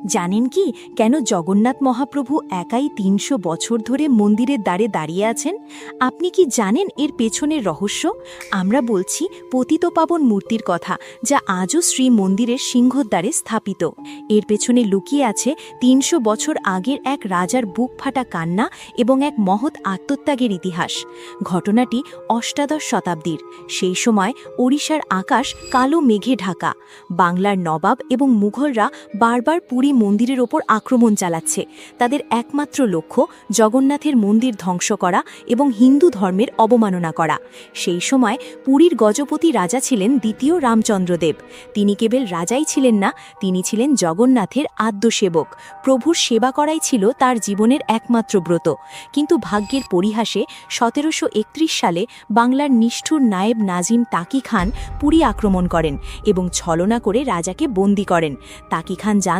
জানেন কি কেন জগন্নাথ মহাপ্রভু একাই ৩০০ বছর ধরে মন্দিরের দ্বারে দাঁড়িয়ে আছেন? আপনি কি জানেন এর পেছনের রহস্য? আমরা বলছি পতিতপাবন মূর্তির কথা, যা আজও শ্রী মন্দিরের সিংহদ্বারে স্থাপিত। এর পেছনে লুকিয়ে আছে ৩০০ বছর আগের এক রাজার বুক ফাটা কান্না এবং এক মহৎ আত্মত্যাগের ইতিহাস। ঘটনাটি অষ্টাদশ শতাব্দীর। সেই সময় ওড়িশার আকাশ কালো মেঘে ঢাকা। বাংলার নবাব এবং মুঘলরা বারবার পুরী মন্দিরের ওপর আক্রমণ চালাচ্ছে। তাদের একমাত্র লক্ষ্য জগন্নাথের মন্দির ধ্বংস করা এবং হিন্দু ধর্মের অবমাননা করা। সেই সময় পুরীর গজপতি রাজা ছিলেন দ্বিতীয় রামচন্দ্রদেব। তিনি কেবল রাজাই ছিলেন না, তিনি ছিলেন জগন্নাথের আদ্যসেবক। প্রভুর সেবা করাই ছিল তার জীবনের একমাত্র ব্রত। কিন্তু ভাগ্যের পরিহাসে ১৭৩১ সালে বাংলার নিষ্ঠুর নায়েব নাজিম তাকি খান পুরী আক্রমণ করেন এবং ছলনা করে রাজাকে বন্দী করেন। তাকি খান জানতেন